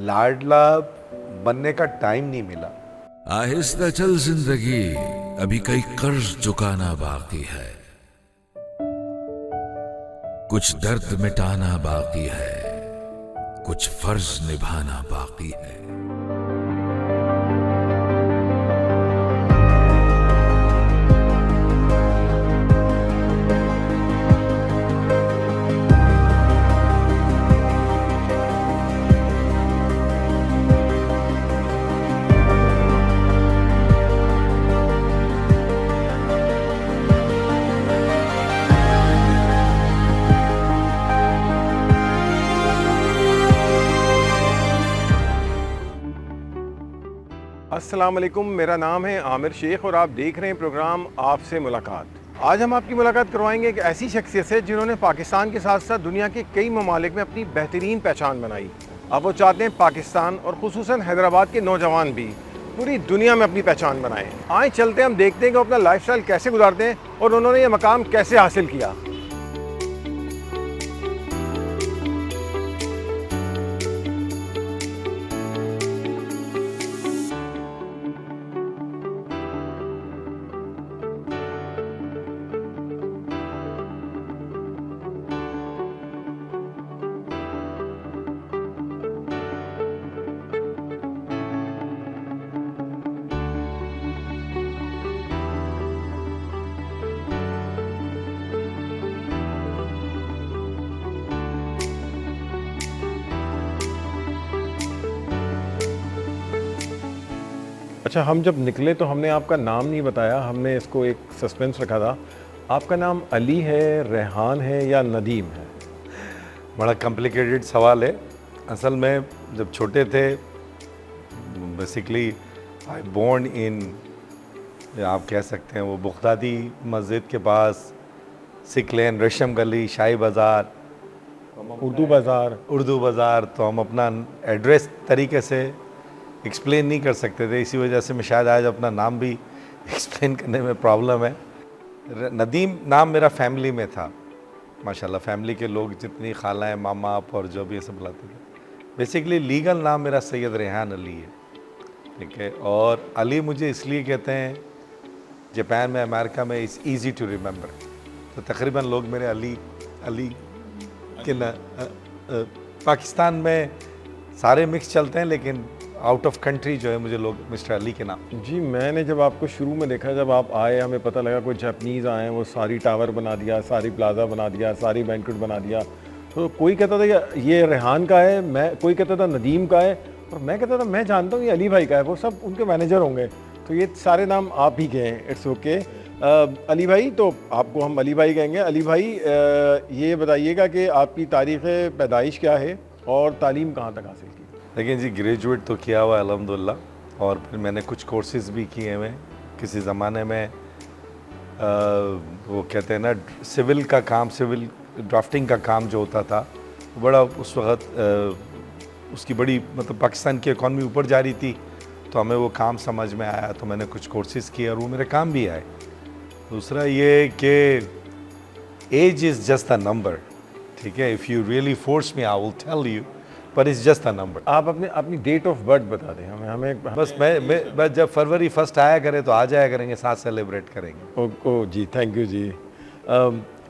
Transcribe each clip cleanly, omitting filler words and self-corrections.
लाडला बनने का टाइम नहीं मिला। आहिस्ता चल जिंदगी, अभी कई कर्ज चुकाना बाकी है, कुछ दर्द मिटाना बाकी है, कुछ फर्ज निभाना बाकी है। अस्सलाम वालेकुम, मेरा नाम है आमिर शेख और आप देख रहे हैं प्रोग्राम आपसे मुलाकात। आज हम आपकी मुलाकात करवाएंगे एक ऐसी शख्सियत से जिन्होंने पाकिस्तान के साथ साथ दुनिया के कई ममालिक में अपनी बेहतरीन पहचान बनाई। अब वो चाहते हैं पाकिस्तान और ख़ुसूसन हैदराबाद के नौजवान भी पूरी दुनिया में अपनी पहचान बनाएं। आए चलते हैं, हम देखते हैं कि वो अपना लाइफस्टाइल कैसे गुजारते हैं और उन्होंने ये मकाम कैसे हासिल किया। अच्छा, हम जब निकले तो हमने आपका नाम नहीं बताया, हमने इसको एक सस्पेंस रखा था। आपका नाम अली है, रेहान है या नदीम है? बड़ा कॉम्प्लिकेटेड सवाल है। असल में जब छोटे थे, बेसिकली आई बोर्न इन, आप कह सकते हैं वो बुगदादी मस्जिद के पास, सिख लेन, रेशम गली, शाही बाज़ार, उर्दू बाज़ार। तो हम अपना एड्रेस तरीके से एक्सप्लेन नहीं कर सकते थे, इसी वजह से मैं शायद आज अपना नाम भी एक्सप्लेन करने में प्रॉब्लम है। नदीम नाम मेरा फैमिली में था, माशाल्लाह फैमिली के लोग जितनी खालाएँ, मामा, आप और जो भी ये सब बुलाते थे। बेसिकली लीगल नाम मेरा सैयद रेहान अली है, ठीक है। और अली मुझे इसलिए कहते हैं, जापान में, अमेरिका में इट्स ईज़ी टू रिमेंबर, तो तकरीबन लोग मेरे अली अली के ना पाकिस्तान में सारे मिक्स चलते हैं, लेकिन आउट ऑफ कंट्री जो है मुझे लोग मिस्टर अली के नाम। जी, मैंने जब आपको शुरू में देखा, जब आप आए, हमें पता लगा कोई जापानीज़ आए हैं, वो सारी टावर बना दिया, सारी प्लाजा बना दिया, सारी बैंक्वेट बना दिया। तो कोई कहता था कि ये रेहान का है, कोई कहता था नदीम का है, और मैं कहता था मैं जानता हूँ ये अली भाई का है, वो सब उनके मैनेजर होंगे। तो ये सारे नाम आप ही के हैं, इट्स ओके। अली भाई, तो आपको हम अली भाई कहेंगे। अली भाई, ये बताइएगा कि आपकी तारीख़ पैदाइश क्या है और तालीम कहाँ तक हासिल की? देखिए जी, ग्रेजुएट तो किया हुआ है अल्हम्दुलिल्लाह, और फिर मैंने कुछ कोर्सेज़ भी किए हुए। किसी ज़माने में वो कहते हैं ना, सिविल का काम, सिविल ड्राफ्टिंग का काम जो होता था, बड़ा उस वक्त उसकी बड़ी मतलब पाकिस्तान की इकॉनमी ऊपर जा रही थी, तो हमें वो काम समझ में आया, तो मैंने कुछ कोर्सेज़ किए और वो मेरे काम भी आए। दूसरा ये कि age is just a number, ठीक है। If you really force me I will tell you, पर इट्स जस्ट अ नंबर। आप अपनी डेट ऑफ बर्थ बता दें हमें। बस मैं जब फरवरी 1 आया करे तो आ जाया करेंगे, साथ सेलिब्रेट करेंगे। ओ जी, थैंक यू जी।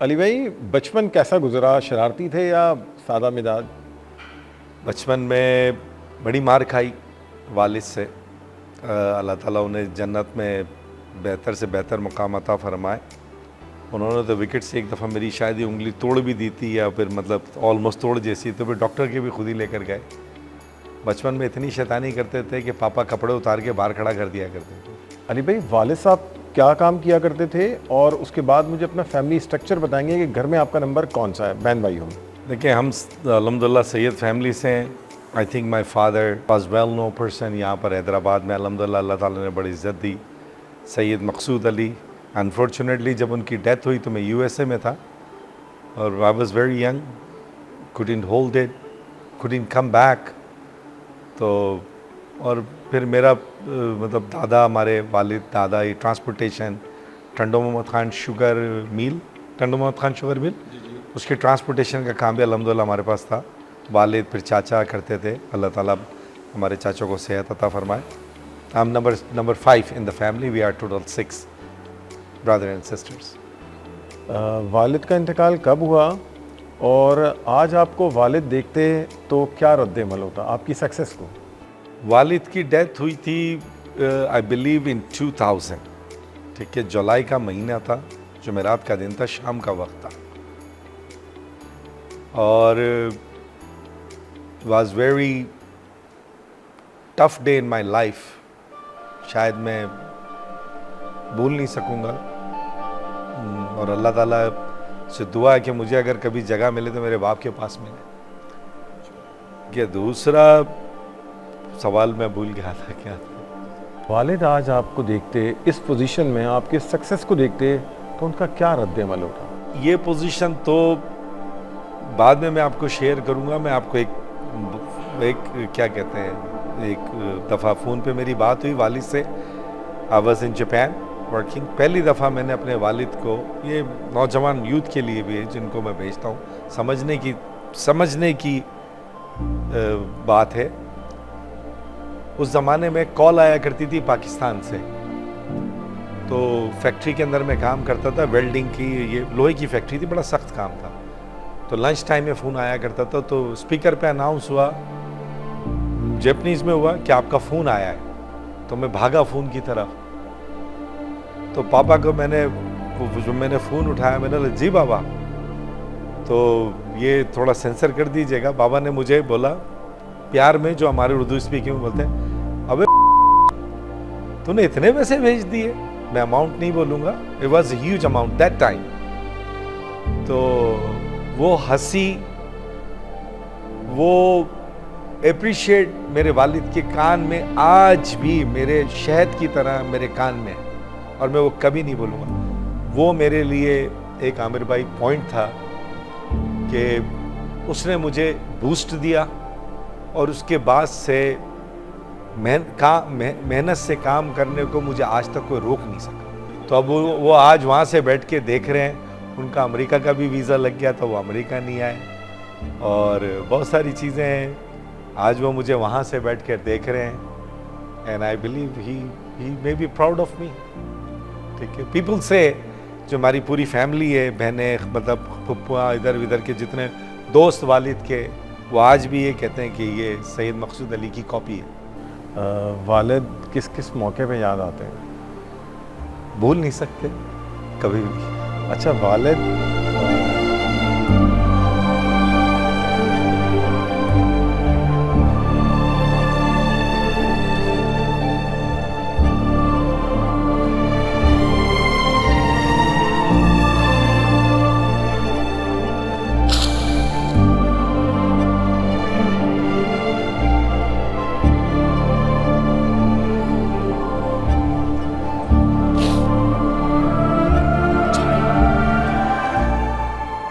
अली भाई, बचपन कैसा गुजरा? शरारती थे या सादा मिजाज? बचपन में बड़ी मार खाई वालिद से, अल्लाह ताला उन्हें जन्नत में बेहतर से बेहतर मुकाम अता फरमाए। उन्होंने तो विकेट से एक दफ़ा मेरी शायद ही उंगली तोड़ भी दी थी, या फिर मतलब ऑलमोस्ट तोड़ जैसी, तो फिर डॉक्टर के भी खुद ही लेकर गए। बचपन में इतनी शैतानी करते थे कि पापा कपड़े उतार के बाहर खड़ा कर दिया करते थे। अली भाई, वालिद साहब क्या काम किया करते थे, और उसके बाद मुझे अपना फैमिली स्ट्रक्चर बताएंगे कि घर में आपका नंबर कौन सा है, बहन भाई हो? देखिए, हम अल्हम्दुलिल्लाह सैयद फैमिली से हैं। I think my father was well known person यहाँ पर हैदराबाद में, अल्हम्दुलिल्लाह अल्लाह ताला ने बड़ी इज़्ज़त दी। सैयद मकसूद अली, अनफॉर्चुनेटली जब उनकी डेथ हुई तो मैं यूएसए में था, और I was very young, couldn't hold it, couldn't come back। तो और फिर मेरा मतलब दादा, हमारे वालिद दादा, ये transportation, Tando Mohammad Khan sugar mill, उसके ट्रांसपोर्टेशन का काम भी अल्हम्दुलिल्लाह हमारे पास था। वालिद फिर चाचा करते थे, अल्लाह ताला हमारे चाचों को सेहत अता फरमाए. I'm number 5 in the family. We are total 6 brother and sisters. वालिद का इंतकाल कब हुआ और आज आपको वालिद देखते तो क्या रद्द-ए-अमल होता आपकी सक्सेस को? वालिद की डेथ हुई थी आई बिलीव इन 2000. ठीक है, जुलाई का महीना था, जुमेरात का दिन था, शाम का वक्त था और was very tough day in my life. शायद मैं भूल नहीं सकूंगा और अल्लाह ताला से दुआ है कि मुझे अगर कभी जगह मिले तो मेरे बाप के पास मिले. कि दूसरा सवाल मैं भूल गया था क्या था. वालिद आज आपको देखते इस पोजीशन में, आपके सक्सेस को देखते तो उनका क्या रद्द-ए-अमल होता? ये पोजीशन तो बाद में मैं आपको शेयर करूंगा. मैं आपको एक क्या कहते हैं, एक दफ़ा फ़ोन पे मेरी बात हुई वालिद से. I was in Japan working. पहली दफ़ा मैंने अपने वालिद को, ये नौजवान यूथ के लिए भी है जिनको मैं भेजता हूँ, समझने की बात है. उस ज़माने में कॉल आया करती थी पाकिस्तान से. तो फैक्ट्री के अंदर मैं काम करता था, वेल्डिंग की, ये लोहे की फैक्ट्री थी, बड़ा सख्त काम था. तो लंच टाइम में फ़ोन आया करता था. तो स्पीकर पे अनाउंस हुआ, जापानीज़ में हुआ कि आपका फ़ोन आया है. तो मैं भागा फ़ोन की तरफ. तो पापा को मैंने फ़ोन उठाया, मैंने बोला जी बाबा, तो ये थोड़ा सेंसर कर दीजिएगा. बाबा ने मुझे बोला प्यार में, जो हमारे उर्दू स्पीकिंग में बोलते हैं, अबे तूने इतने पैसे भेज दिए. मैं अमाउंट नहीं बोलूँगा, it was huge amount that time. तो वो हंसी, वो अप्रिशिएट मेरे वालिद के कान में आज भी मेरे शहद की तरह मेरे कान में है और मैं वो कभी नहीं भूलूंगा. वो मेरे लिए एक आमिर भाई पॉइंट था कि उसने मुझे बूस्ट दिया और उसके बाद से मेहनत से काम करने को मुझे आज तक कोई रोक नहीं सका. तो अब वो आज वहाँ से बैठ के देख रहे हैं. उनका अमेरिका का भी वीज़ा लग गया था, वो अमेरिका नहीं आए और बहुत सारी चीज़ें हैं. आज वो मुझे वहाँ से बैठ कर देख रहे हैं and I believe he may be proud of me. ठीक है, पीपल से, जो हमारी पूरी फैमिली है, बहनें, मतलब फुप्पा, इधर उधर के जितने दोस्त वालिद के, वो आज भी ये कहते हैं कि ये सैयद मकसूद अली की कॉपी है. वालिद किस किस मौके पे याद आते हैं? भूल नहीं सकते कभी भी. अच्छा, वालिद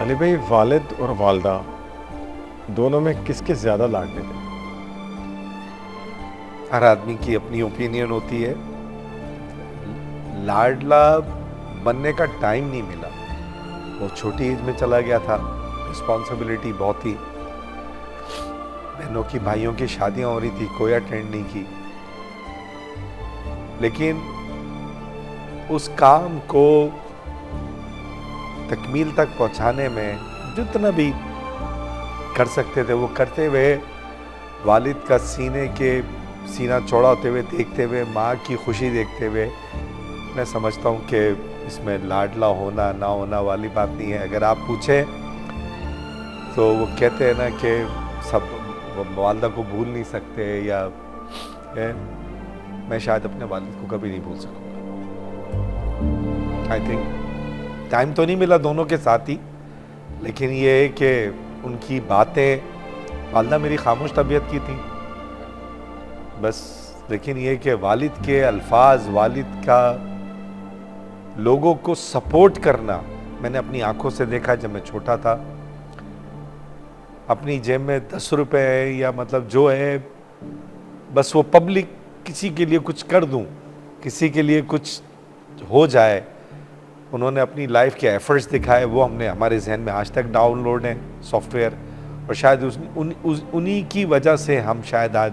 अली भाई, वालिद और वालदा दोनों में किसके ज़्यादा लाडले थे? हर आदमी की अपनी ओपिनियन होती है. लाडला बनने का टाइम नहीं मिला, वो छोटी एज में चला गया था. रिस्पॉन्सिबिलिटी बहुत थी, बहनों की, भाइयों की शादियां हो रही थी, कोई अटेंड नहीं की. लेकिन उस काम को तकमील तक पहुंचाने में जितना भी कर सकते थे वो करते हुए, वालिद का सीना चौड़ा होते हुए देखते हुए, माँ की खुशी देखते हुए, मैं समझता हूँ कि इसमें लाडला होना ना होना वाली बात नहीं है. अगर आप पूछें तो वो कहते हैं ना कि सब वालदा को भूल नहीं सकते, या मैं शायद अपने वालिद को कभी नहीं भूल सकूँगा. आई थिंक टाइम तो नहीं मिला दोनों के साथ ही, लेकिन ये है कि उनकी बातें, वालदा मेरी खामोश तबीयत की थी बस, लेकिन ये कि वालिद के अल्फाज, वालिद का लोगों को सपोर्ट करना मैंने अपनी आंखों से देखा. जब मैं छोटा था, अपनी जेब में 10 रुपए है या मतलब जो है, बस वो पब्लिक, किसी के लिए कुछ कर दूं, किसी के लिए कुछ हो जाए. उन्होंने अपनी लाइफ के एफर्ट्स दिखाए, वो हमारे जहन में आज तक डाउनलोड हैं सॉफ्टवेयर, और शायद उन्हीं की वजह से हम शायद आज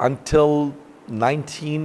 until 19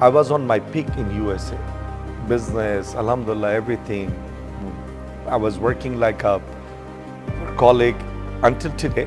I was on my peak in USA. Business, alhamdulillah, everything. I was working like a workaholic until today.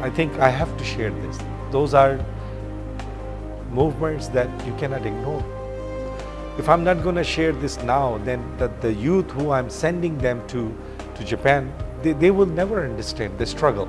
I think I have to share this. Those are movements that you cannot ignore. If I'm not going to share this now, then the youth who I'm sending them to Japan, they will never understand the struggle.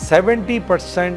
70%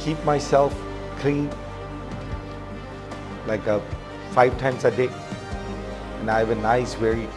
Keep myself clean like 5 times a day, and I have a nice very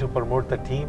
to promote the team.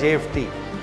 JFT،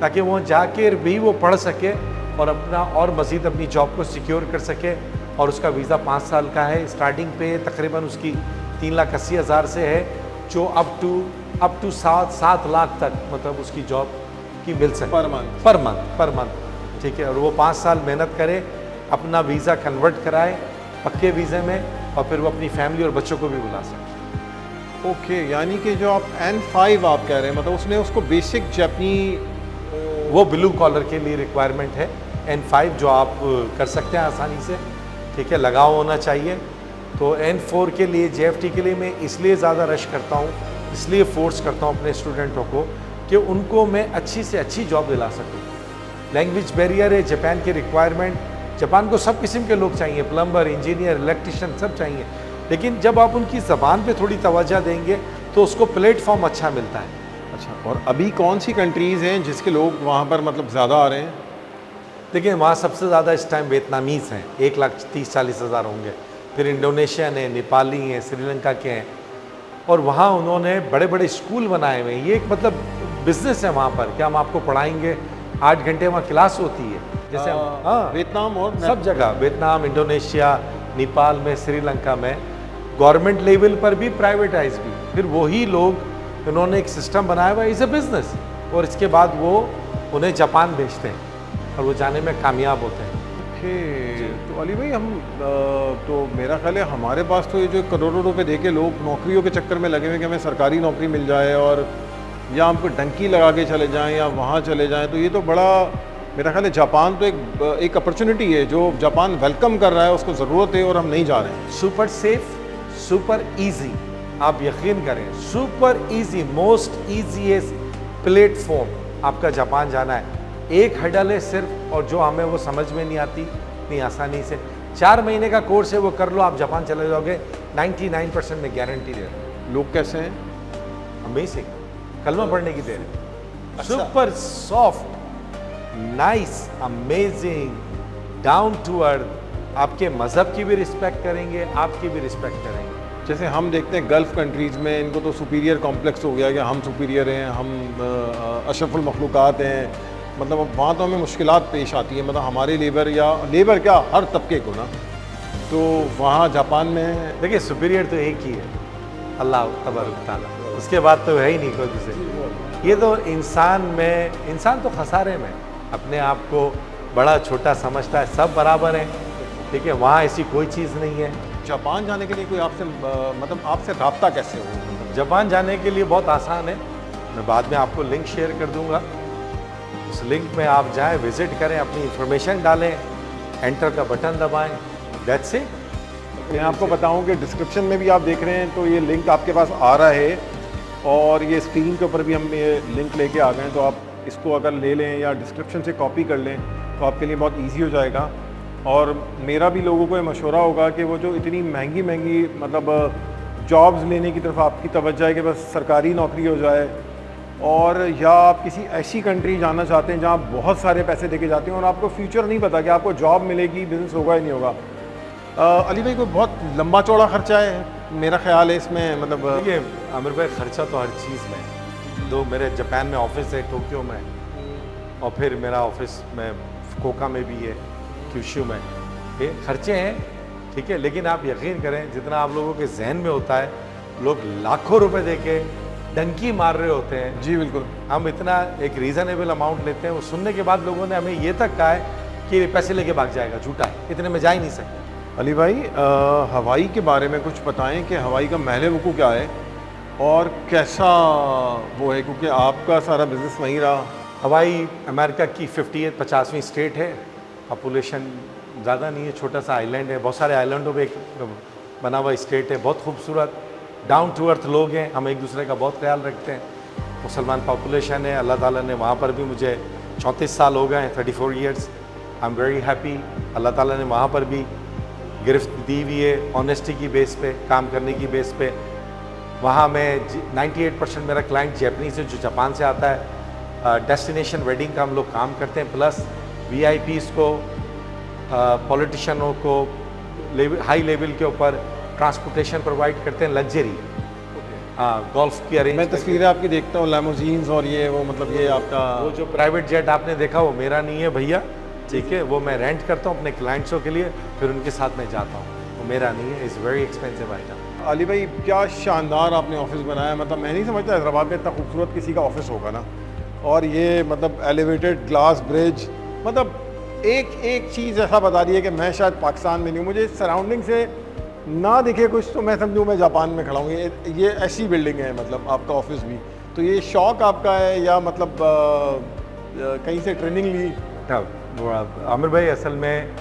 ताकि वहाँ जाकर भी वो पढ़ सके और अपना और मज़ीद अपनी जॉब को सिक्योर कर सके। और उसका वीज़ा 5 साल का है, स्टार्टिंग पे तकरीबन उसकी 3,80,000 से है, जो अप टू 7 लाख तक मतलब उसकी जॉब की मिल सके पर मंथ, ठीक है। और वो 5 साल मेहनत करे, अपना वीज़ा कन्वर्ट कराए पक्के वीज़े में, और फिर वो अपनी फैमिली और बच्चों को भी बुला सके। ओके, यानी कि जो आप N5 आप कह रहे हैं, मतलब उसने उसको बेसिक जापानी, वो ब्लू कॉलर के लिए रिक्वायरमेंट है। N5 जो आप कर सकते हैं आसानी से, ठीक है, लगाव होना चाहिए। तो N4 के लिए JFT के लिए मैं इसलिए ज़्यादा रश करता हूँ, इसलिए फोर्स करता हूँ अपने स्टूडेंटों को कि उनको मैं अच्छी से अच्छी जॉब दिला सकूँ। लैंग्वेज बैरियर है, जापान की रिक्वायरमेंट, जापान को सब किस्म के लोग चाहिए, प्लम्बर, इंजीनियर, इलेक्ट्रिशियन सब चाहिए। लेकिन जब आप उनकी ज़बान पे थोड़ी तवज्जो देंगे तो उसको प्लेटफॉर्म अच्छा मिलता है। अच्छा, और अभी कौन सी कंट्रीज़ हैं जिसके लोग वहाँ पर मतलब ज़्यादा आ रहे हैं? देखिए, वहाँ सबसे ज़्यादा इस टाइम वियतनामीज़ हैं, 1,30,40,000 होंगे। फिर इंडोनेशियन है, नेपाली हैं, श्रीलंका के हैं। और वहाँ उन्होंने बड़े बड़े स्कूल बनाए हुए हैं। ये एक मतलब बिज़नेस है वहाँ पर, क्या हम आपको पढ़ाएंगे, 8 घंटे वहाँ क्लास होती है। जैसे हाँ, वियतनाम और सब जगह, वियतनाम, इंडोनेशिया, नेपाल में, श्रीलंका में, गवर्नमेंट लेवल पर भी, प्राइवेटाइज भी। फिर वही लोग, उन्होंने एक सिस्टम बनाया हुआ है, इज़ ए बिज़नेस, और इसके बाद वो उन्हें जापान भेजते हैं और वो जाने में कामयाब होते हैं। ओके, तो अली भाई हम तो मेरा ख्याल है हमारे पास तो ये जो करोड़ों रुपए दे के लोग नौकरियों के चक्कर में लगे हुए कि हमें सरकारी नौकरी मिल जाए और या हमको डंकी लगा के चले जाएं या वहाँ चले जाएं, तो ये तो बड़ा, मेरा ख्याल है जापान तो एक अपॉर्चुनिटी है जो जापान वेलकम कर रहा है, उसको ज़रूरत है और हम नहीं जा रहे हैं। सुपर सेफ, सुपर इजी, आप यकीन करें, super easy, most easiest platform आपका जापान जाना है। एक हडल है सिर्फ, और जो हमें वो समझ में नहीं आती इतनी आसानी से। 4 महीने का कोर्स है, वो कर लो, आप जापान चले जाओगे, 99% में गारंटी दे रहे हैं। लोग कैसे हैं? अमेजिंग, कलमा पढ़ने की देर है। Super soft, nice, amazing, down to earth, आपके मज़हब की भी रिस्पेक्ट करेंगे, आपकी भी रिस्पेक्ट करेंगे। जैसे हम देखते हैं गल्फ़ कंट्रीज़ में इनको तो सुपीरियर कॉम्प्लेक्स हो गया कि हम सुपीरियर हैं, हम अशरफुल मखलूक़ात हैं, मतलब अब वहाँ तो हमें मुश्किलात पेश आती है, मतलब हमारे लेबर क्या हर तबके को ना। तो वहाँ जापान में देखिए, सुपीरियर तो एक ही है, अल्लाह तबारक तआला, उसके बाद तो है ही नहीं कोई दूसरे। ये तो इंसान तो खसारे में, अपने आप को बड़ा छोटा समझता है, सब बराबर हैं, ठीक है। वहाँ ऐसी कोई चीज़ नहीं है। जापान जाने के लिए कोई आपसे मतलब आपसे रब्ता कैसे हो? जापान जाने के लिए बहुत आसान है, मैं बाद में आपको लिंक शेयर कर दूंगा। उस लिंक में आप जाएं, विज़िट करें, अपनी इंफॉर्मेशन डालें, एंटर का बटन दबाएं, दैट्स इट। मैं आपको बताऊं कि डिस्क्रिप्शन में भी आप देख रहे हैं तो ये लिंक आपके पास आ रहा है, और ये स्क्रीन के ऊपर भी हम ये लिंक लेके आ गए हैं, तो आप इसको अगर ले लें या डिस्क्रिप्शन से कॉपी कर लें तो आपके लिए बहुत ईजी हो जाएगा। और मेरा भी लोगों को ये मशवरा होगा कि वो जो इतनी महंगी मतलब जॉब्स लेने की तरफ आपकी तवज्जो है कि बस सरकारी नौकरी हो जाए, और या आप किसी ऐसी कंट्री जाना चाहते हैं जहाँ बहुत सारे पैसे देके जाते हैं और आपको फ्यूचर नहीं पता कि आपको जॉब मिलेगी, बिज़नेस होगा या नहीं होगा। अली भाई, कोई बहुत लंबा चौड़ा खर्चा है मेरा ख्याल है इसमें, मतलब देखिए आमिर भाई, खर्चा तो हर चीज़ में, दो मेरे जापान में ऑफिस है, टोक्यो में, और फिर मेरा ऑफिस में फुकुओका में भी है, क्यूशू में, ये खर्चे हैं, ठीक है। लेकिन आप यकीन करें, जितना आप लोगों के जहन में होता है, लोग लाखों रुपए देके डंकी मार रहे होते हैं। जी बिल्कुल। हम इतना एक रीज़नेबल अमाउंट लेते हैं, वो सुनने के बाद लोगों ने हमें ये तक कहा है कि पैसे लेके भाग जाएगा, झूठा है, इतने में जा ही नहीं सकते। अली भाई, हवाई के बारे में कुछ बताएं कि हवाई का महल वक़ूफ़ क्या है और कैसा वो है, क्योंकि आपका सारा बिज़नेस वहीं रहा। हवाई अमेरिका की 50वीं स्टेट है, पॉपुलेशन ज़्यादा नहीं है, छोटा सा आइलैंड है, बहुत सारे आइलैंडों पे एक बना हुआ स्टेट है, बहुत खूबसूरत, डाउन टू अर्थ लोग हैं, हम एक दूसरे का बहुत ख्याल रखते हैं, मुसलमान पॉपुलेशन है। अल्लाह ताला ने वहाँ पर भी मुझे 34 साल हो गए हैं, 34 years, I am very happy. Allah ताला ने वहाँ पर भी गिरफ्त दी हुई है, ऑनेस्टी की बेस पे, काम करने की बेस पे। वहाँ में 98% मेरा क्लाइंट जैपनीज़ है जो जापान से आता है। डेस्टिनेशन वेडिंग का हम लोग काम करते हैं, प्लस VIPs को, पॉलिटिशियनों को हाई लेवल के ऊपर ट्रांसपोर्टेशन प्रोवाइड करते हैं, लग्जरी। हाँ गोल्फ की अरेंज मैं तस्वीरें आपकी देखता हूँ, लेमोजीन्स और ये वो, मतलब ये आपका वो जो प्राइवेट जेट आपने देखा वो मेरा नहीं है भैया, ठीक है, वो मैं रेंट करता हूँ अपने क्लाइंट्सों के लिए, फिर उनके साथ मैं जाता हूँ, वो मेरा नहीं है, is very expensive item. Ali भाई क्या शानदार आपने ऑफिस बनाया, मतलब मैं नहीं समझता हैदराबाद में इतना खूबसूरत किसी का ऑफिस होगा ना। और ये मतलब एलिवेटेड ग्लास ब्रिज, मतलब एक एक चीज़ ऐसा बता रही है कि मैं शायद पाकिस्तान में नहीं हूँ, मुझे सराउंडिंग से ना दिखे कुछ तो मैं समझूँ मैं जापान में खड़ा हूँ। ये ऐसी बिल्डिंग है, मतलब आपका ऑफिस भी, तो ये शौक आपका है या मतलब कहीं से ट्रेनिंग ली? आमिर भाई असल में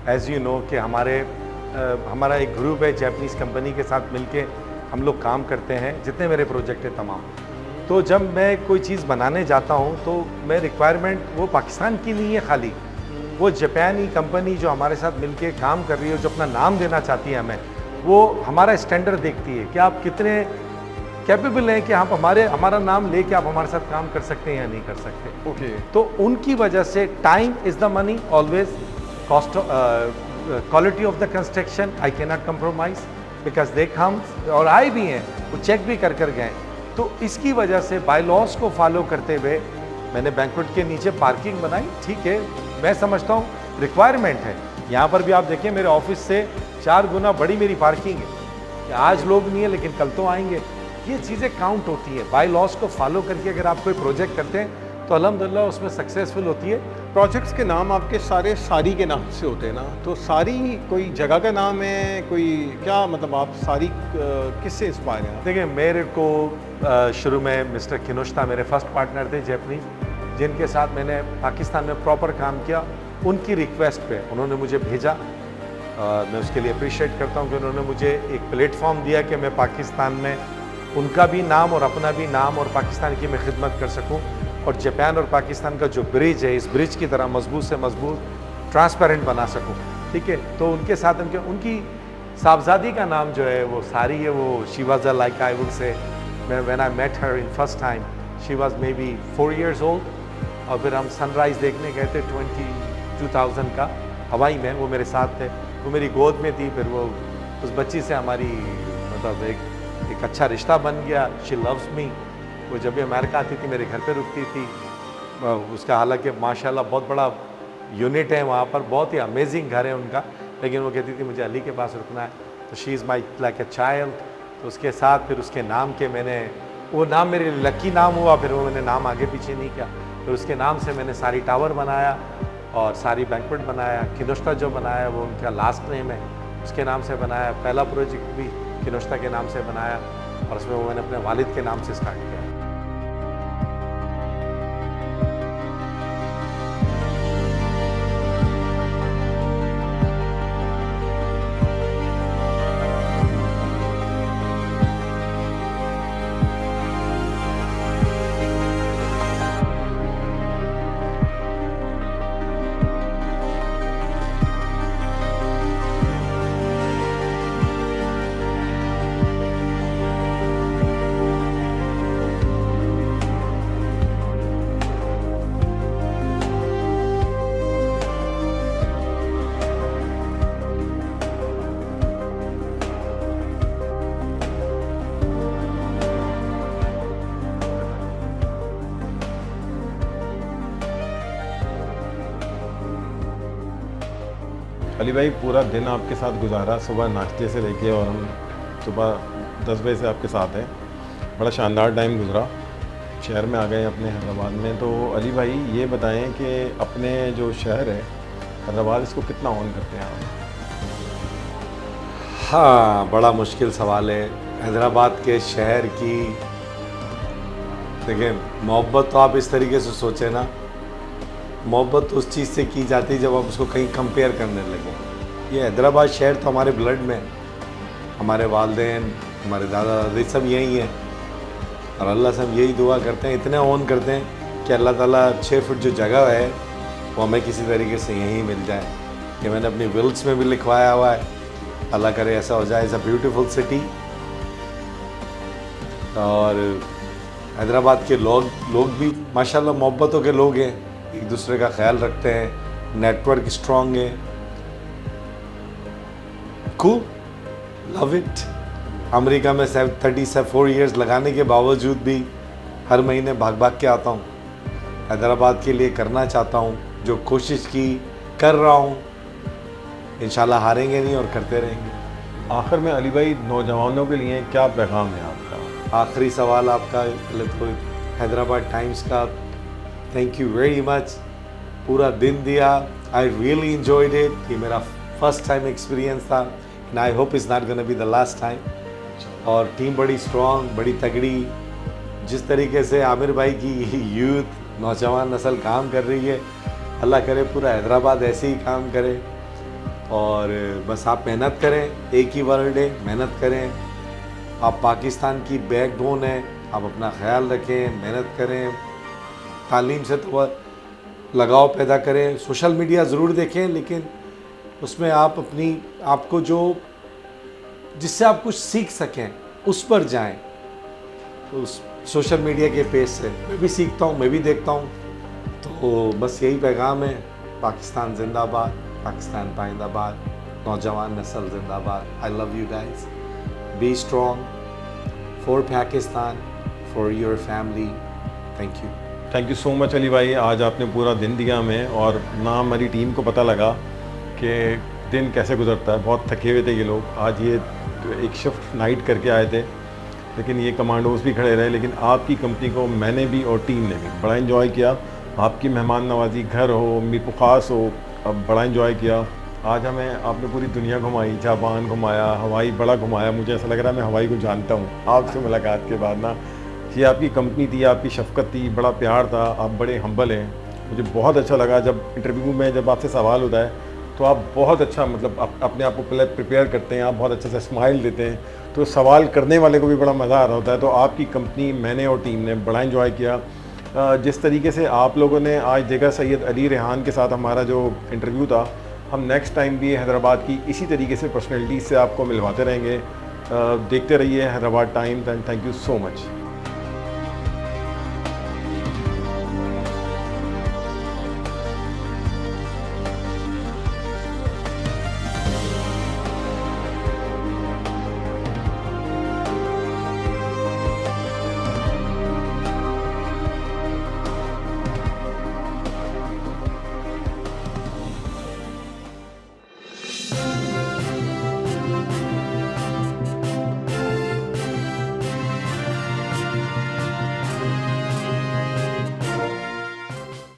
एज़ यू नो कि हमारा एक ग्रुप है जैपनीज़ कंपनी के साथ मिलके हम लोग काम करते हैं, जितने मेरे प्रोजेक्ट हैं तमाम। तो जब मैं कोई चीज़ बनाने जाता हूँ तो मैं रिक्वायरमेंट वो पाकिस्तान की नहीं है खाली, वो जापानी कंपनी जो हमारे साथ मिलके काम कर रही है, जो अपना नाम देना चाहती है हमें, वो हमारा स्टैंडर्ड देखती है कि आप कितने कैपेबल हैं कि आप हमारा नाम लेके आप हमारे साथ काम कर सकते हैं या नहीं कर सकते। ओके। तो उनकी वजह से time is the money always, cost quality of the construction I can not compromise because they come, और आए भी हैं, वो चेक भी कर गए। तो इसकी वजह से बाय लॉस को फॉलो करते हुए मैंने बैंक्वेट के नीचे पार्किंग बनाई, ठीक है, मैं समझता हूँ रिक्वायरमेंट है। यहाँ पर भी आप देखें मेरे ऑफिस से 4 गुना बड़ी मेरी पार्किंग है, आज लोग नहीं है लेकिन कल तो आएंगे। ये चीज़ें काउंट होती है, बाय लॉस को फॉलो करके अगर आप कोई प्रोजेक्ट करते हैं तो अल्हम्दुलिल्लाह उसमें सक्सेसफुल होती है। प्रोजेक्ट्स के नाम आपके सारे सारी के नाम से होते हैं ना, तो सारी कोई जगह का नाम है, कोई क्या मतलब आप सारी किससे इंस्पायर हैं? देखिए मेरे को शुरू में मिस्टर किनोश्ता मेरे फर्स्ट पार्टनर थे जैपनीज, जिनके साथ मैंने पाकिस्तान में प्रॉपर काम किया, उनकी रिक्वेस्ट पे उन्होंने मुझे भेजा। मैं उसके लिए अप्रिशिएट करता हूँ कि उन्होंने मुझे एक प्लेटफॉर्म दिया कि मैं पाकिस्तान में उनका भी नाम और अपना भी नाम और पाकिस्तान की मैं खिदमत कर सकूँ, और जापान और पाकिस्तान का जो ब्रिज है इस ब्रिज की तरह मजबूत से मजबूत ट्रांसपेरेंट बना सकूँ, ठीक है। तो उनके साथ उनकी साहबजादी का नाम जो है वो सारी है, वो she was like I will say, when I met her in first time she was maybe 4 years old, और फिर हम सनराइज़ देखने गए थे 2000 का हवाई में, वो मेरे साथ थे, वो मेरी गोद में थी, फिर वो उस बच्ची से हमारी मतलब एक अच्छा रिश्ता बन गया। She loves me. वो जब भी अमेरिका आती थी मेरे घर पे रुकती थी, उसका हालांकि माशाल्लाह बहुत बड़ा यूनिट है वहाँ पर, बहुत ही अमेजिंग घर है उनका, लेकिन वो कहती थी मुझे अली के पास रुकना है, तो she is my like a child. तो उसके साथ फिर उसके नाम के मैंने, वो नाम मेरे लकी नाम हुआ, फिर वो मैंने नाम आगे पीछे नहीं किया, फिर उसके नाम से मैंने सारी टावर बनाया और सारी बैंक्वेट बनाया। किनोश्ता जो बनाया वो उनका लास्ट नेम है, उसके नाम से बनाया। पहला प्रोजेक्ट भी किनोश्ता के नाम से बनाया और उसमें वो मैंने अपने वालिद के नाम से स्टार्ट किया। अली भाई पूरा दिन आपके साथ गुजारा, सुबह नाश्ते से लेके, और हम सुबह 10 बजे से आपके साथ हैं। बड़ा शानदार टाइम गुजरा, शहर में आ गए अपने हैदराबाद में। तो अली भाई ये बताएं कि अपने जो शहर है हैदराबाद, इसको कितना ऑन करते हैं आप? हाँ, बड़ा मुश्किल सवाल है हैदराबाद के शहर की। देखिए मोहब्बत तो आप इस तरीके से सोचें ना, मोहब्बत उस चीज़ से की जाती है जब आप उसको कहीं कंपेयर करने लगे। ये हैदराबाद शहर तो हमारे ब्लड में, हमारे वालिदैन, हमारे दादा दादी सब यही हैं, और अल्लाह से हम यही दुआ करते हैं, इतने ऑन करते हैं कि अल्लाह ताला 6 फुट जो जगह है वो हमें किसी तरीके से यहीं मिल जाए। ये मैंने अपनी विल्स में भी लिखवाया हुआ है, अल्लाह करे ऐसा हो जाए। Is a beautiful city. और हैदराबाद के लोग भी माशाल्लाह मोहब्बतों के लोग हैं, एक दूसरे का ख्याल रखते हैं, नेटवर्क स्ट्रॉन्ग है। Cool, love it. अमेरिका में 34 इयर्स लगाने के बावजूद भी हर महीने भाग भाग के आता हूँ। हैदराबाद के लिए करना चाहता हूँ, जो कोशिश की कर रहा हूँ, इंशाल्लाह हारेंगे नहीं और करते रहेंगे। आखिर में अली भाई, नौजवानों के लिए क्या पैगाम है आपका? आखिरी सवाल आपका पहले तो हैदराबाद टाइम्स का थैंक यू वेरी मच, पूरा दिन दिया, आई रियली एंजॉयड इट। ये मेरा फर्स्ट टाइम एक्सपीरियंस था and I hope is not gonna be the last time. और टीम बड़ी स्ट्रॉन्ग, बड़ी तगड़ी, जिस तरीके से आमिर भाई की यूथ नौजवान नस्ल काम कर रही है, अल्लाह करे पूरा हैदराबाद ऐसे ही काम करे। और बस आप मेहनत करें, एक ही वर्ल्ड है, मेहनत करें। आप पाकिस्तान की बैकबोन है, आप अपना ख्याल रखें, मेहनत करें, तालीम से तो लगाव पैदा करें। सोशल मीडिया ज़रूर देखें, लेकिन उसमें आप अपनी आपको जो जिससे आप कुछ सीख सकें उस पर जाएं। उस सोशल मीडिया के पेज से मैं भी सीखता हूँ, मैं भी देखता हूँ। तो बस यही पैगाम है, पाकिस्तान जिंदाबाद, पाकिस्तान पाइंदाबाद, नौजवान नस्ल जिंदाबाद। I love you guys, be strong for Pakistan, for your family. Thank you. Thank you so much Ali भाई, आज आपने पूरा दिन दिया हमें, और ना हमारी टीम को पता लगा कि दिन कैसे गुजरता है। बहुत थके हुए थे ये लोग, आज ये एक शिफ्ट नाइट करके आए थे, लेकिन ये कमांडोज भी खड़े रहे। लेकिन आपकी कंपनी को मैंने भी और टीम ने भी बड़ा इन्जॉय किया। आपकी मेहमान नवाजी, घर हो, मीर खास हो, अब बड़ा इन्जॉय किया। आज हमें आपने पूरी दुनिया घुमाई, जापान घुमाया, हवाई बड़ा घुमाया। मुझे ऐसा लग रहा है मैं हवाई को जानता हूँ आपसे मुलाकात के बाद ना। ये आपकी कंपनी थी, आपकी शफकत थी, बड़ा प्यार था, आप बड़े हम्बल हैं। मुझे बहुत अच्छा लगा जब इंटरव्यू में जब आपसे सवाल होता है तो आप बहुत अच्छा मतलब अपने आप को पहले प्रिपेयर करते हैं, आप बहुत अच्छे से स्माइल देते हैं, तो सवाल करने वाले को भी बड़ा मज़ा आ रहा होता है। तो आपकी कंपनी, मैंने और टीम ने बड़ा इन्जॉय किया। जिस तरीके से आप लोगों ने आज देखा सैयद अली रेहान के साथ हमारा जो इंटरव्यू था, हम नेक्स्ट टाइम भी हैदराबाद की इसी तरीके से पर्सनैलिटीज़ से आपको मिलवाते रहेंगे। देखते रहिए Hyderabad times and thank you so much.